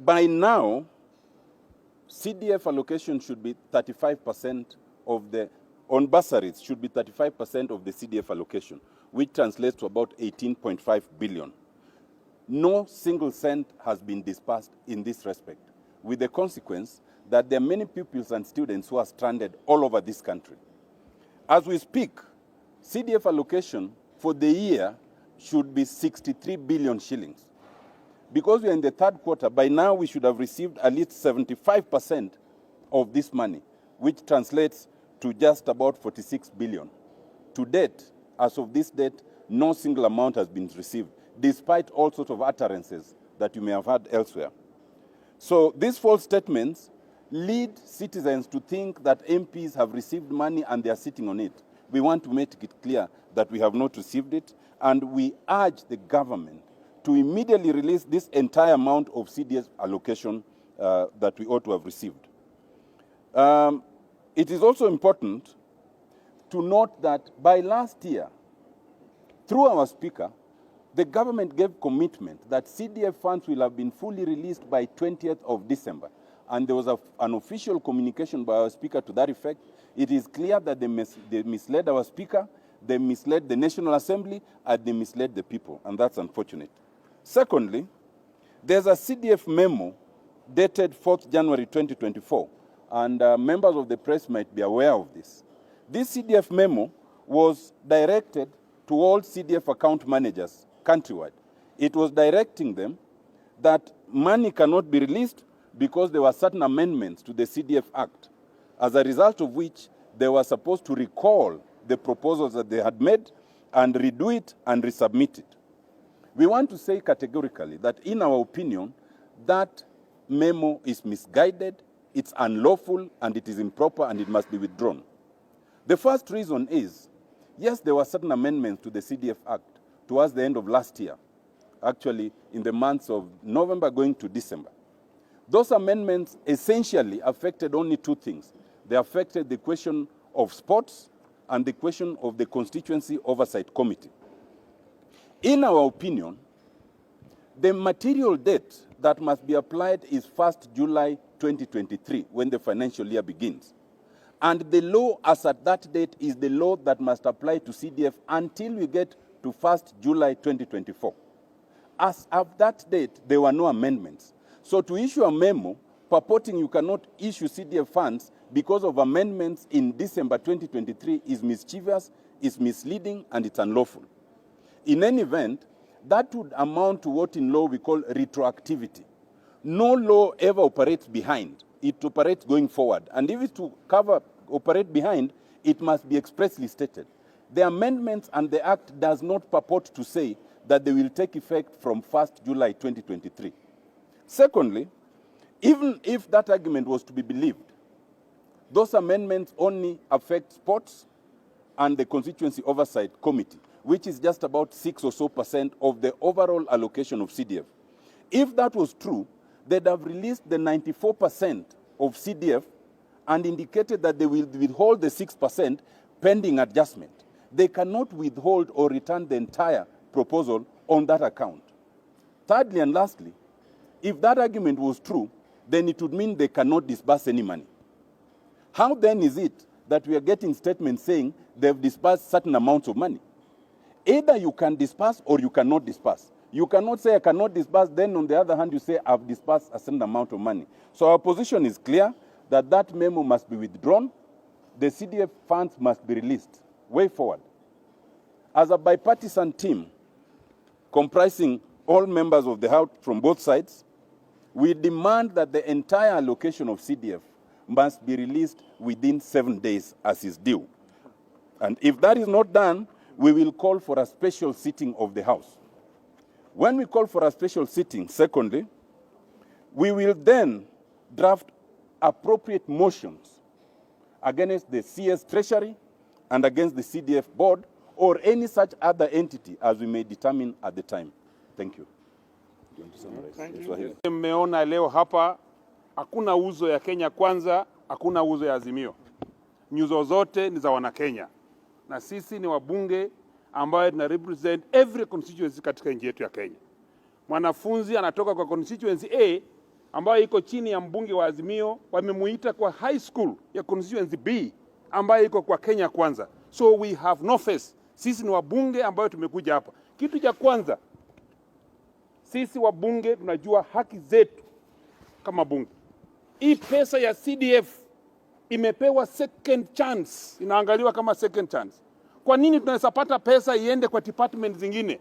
by now, CDF allocation should be 35% of the, on bursaries, should be 35% of the CDF allocation, which translates to about 18.5 billion. No single cent has been disbursed in this respect, with the consequence that there are many pupils and students who are stranded all over this country. As we speak, CDF allocation for the year should be 63 billion shillings. Because we are in the third quarter, by now we should have received at least 75% of this money, which translates to just about 46 billion. To date, as of this date, no single amount has been received, despite all sorts of utterances that you may have heard elsewhere. So these false statements lead citizens to think that MPs have received money and they are sitting on it. We want to make it clear that we have not received it, and we urge the government to immediately release this entire amount of CDF allocation that we ought to have received. It is also important to note that by last year, through our speaker, the government gave commitment that CDF funds will have been fully released by 20th of December. And there was an official communication by our speaker to that effect. It is clear that they misled our speaker, they misled the National Assembly, and they misled the people, and that's unfortunate. Secondly, there's a CDF memo dated 4th January 2024, and members of the press might be aware of this. This CDF memo was directed to all CDF account managers countrywide. It was directing them that money cannot be released because there were certain amendments to the CDF Act, as a result of which they were supposed to recall the proposals that they had made and redo it and resubmit it. We want to say categorically that, in our opinion, that memo is misguided, it's unlawful, and it is improper, and it must be withdrawn. The first reason is, yes, there were certain amendments to the CDF Act towards the end of last year, actually in the months of November going to December. Those amendments essentially affected only two things. They affected the question of sports and the question of the Constituency Oversight Committee. In our opinion, the material date that must be applied is 1st July 2023, when the financial year begins. And the law as at that date is the law that must apply to CDF until we get to 1st July 2024. As of that date, there were no amendments. So to issue a memo purporting you cannot issue CDF funds because of amendments in December 2023 is mischievous, is misleading, and it's unlawful. In any event, that would amount to what in law we call retroactivity. No law ever operates behind. It operates going forward. And if it's to operate behind, it must be expressly stated. The amendments and the Act does not purport to say that they will take effect from 1st July 2023. Secondly, even if that argument was to be believed, those amendments only affect sports and the Constituency Oversight Committee, which is just about 6% or so of the overall allocation of CDF. If that was true, they'd have released the 94% of CDF and indicated that they will withhold the 6% pending adjustment. They cannot withhold or return the entire proposal on that account. Thirdly and lastly, if that argument was true, then it would mean they cannot disburse any money. How then is it that we are getting statements saying they've disbursed certain amounts of money? Either you can disburse or you cannot disburse. You cannot say I cannot disburse, then on the other hand you say I've disbursed a certain amount of money. So our position is clear that that memo must be withdrawn. The CDF funds must be released way forward. As a bipartisan team comprising all members of the House from both sides, we demand that the entire allocation of CDF must be released within 7 days as is due. And if that is not done, we will call for a special sitting of the House. When we call for a special sitting, secondly, we will then draft appropriate motions against the CS Treasury and against the CDF Board or any such other entity as we may determine at the time. Thank you. Mmeona leo hapa hakuna uzo ya Kenya Kwanza, hakuna uzo ya Azimio. Nyuzo zote ni za Wanakenya. Na sisi ni wabunge ambao tuna represent every constituency katika nchi yetu ya Kenya. Mwanafunzi anatoka kwa constituency A ambayo iko chini ya mbunge wa Azimio, wamemuita kwa high school ya constituency B ambayo iko kwa Kenya Kwanza. So we have no face. Sisi ni wabunge ambayo tumekuja hapa. Kitu cha kwanza, sisi wabunge tunajua haki zetu kama bunge. Hii pesa ya CDF imepewa second chance, inaangaliwa kama second chance. Kwa nini tunaweza pata pesa iende kwa department zingine,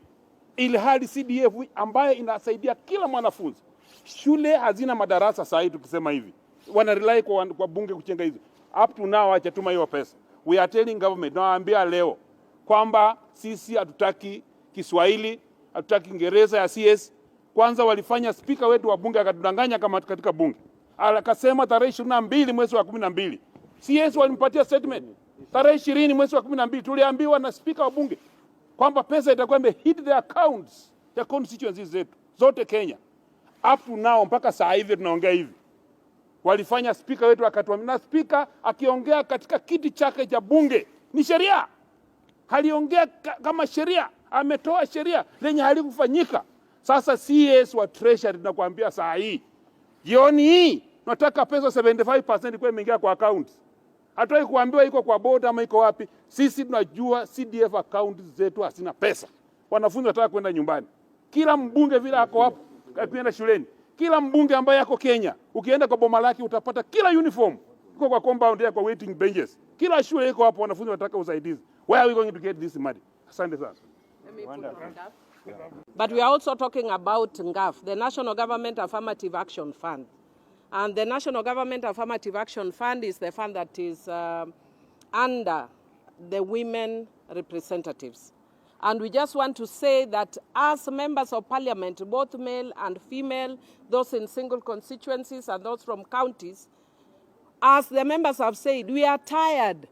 ili hali CDF ambayo inasaidia kila mwanafunzi? Shule hazina madarasa saa hii, tukisema hivi wana rely kwa bunge kuchenga hizo. Up to now acha tuma hiyo pesa. We are telling government, nawaambia leo kwamba sisi hatutaki Kiswahili, hatutaki Kiingereza ya CS. Kwanza walifanya speaker wetu wa bunge akatudanganya kama katika bunge. Akasema tarehe 22 mwezi wa 12. CS walimpatia statement tarehe 20 mwezi wa 12. Tuliambiwa na speaker wa bunge kwamba pesa itakuwa hit the accounts ya constituencies zetu zote Kenya. Up to now mpaka saa hivi tunaongea hivi. Walifanya speaker wetu akatuambia, na speaker akiongea katika kiti chake cha bunge ni sheria. Haliongea kama sheria, ametoa sheria lenye halikufanyika. Sasa CS wa treasury tunakuambia saa hii, jioni hii tunataka pesa 75% kwa imeingia kwa account. Hatoi kuambiwa iko kwa board ama iko wapi. Sisi tunajua CDF account zetu hasina pesa. Wanafunzi wataka kwenda nyumbani. Kila mbunge vile ako hapo akienda shuleni, kila mbunge ambaye yako Kenya, ukienda kwa boma lake utapata kila uniform iko kwa compound ya kwa waiting benches. Kila shule iko hapo, wanafunzi wataka usaidizi. Where are we going to get this money? Asante sana. But we are also talking about NGAF, the National Government Affirmative Action Fund. And the National Government Affirmative Action Fund is the fund that is under the women representatives. And we just want to say that as members of parliament, both male and female, those in single constituencies and those from counties, as the members have said, we are tired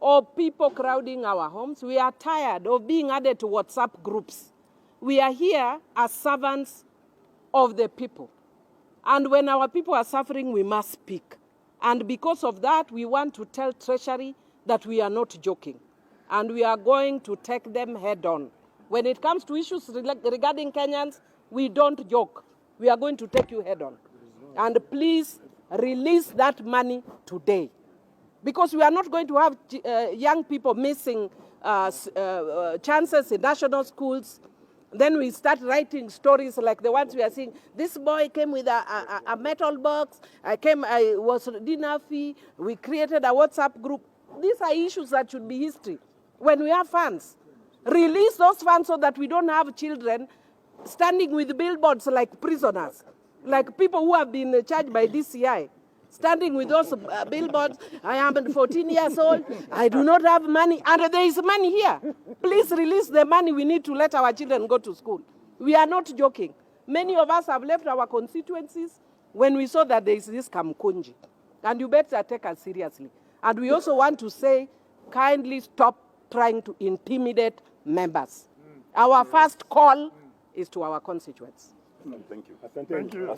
of people crowding our homes. We are tired of being added to WhatsApp groups. We are here as servants of the people. And when our people are suffering, we must speak. And because of that, we want to tell Treasury that we are not joking. And we are going to take them head on. When it comes to issues regarding Kenyans, we don't joke. We are going to take you head on. And please release that money today. Because we are not going to have young people missing chances in national schools. Then we start writing stories like the ones we are seeing. This boy came with a metal box. I was dinner fee. We created a WhatsApp group. These are issues that should be history. When we have funds, release those funds so that we don't have children standing with billboards like prisoners, like people who have been charged by DCI, standing with those billboards. I am 14 years old. I do not have money. And there is money here. Please release the money we need to let our children go to school. We are not joking. Many of us have left our constituencies when we saw that there is this Kamkunji. And you better take us seriously. And we also want to say, kindly stop trying to intimidate members. Our first call is to our constituents. Thank you. Thank you.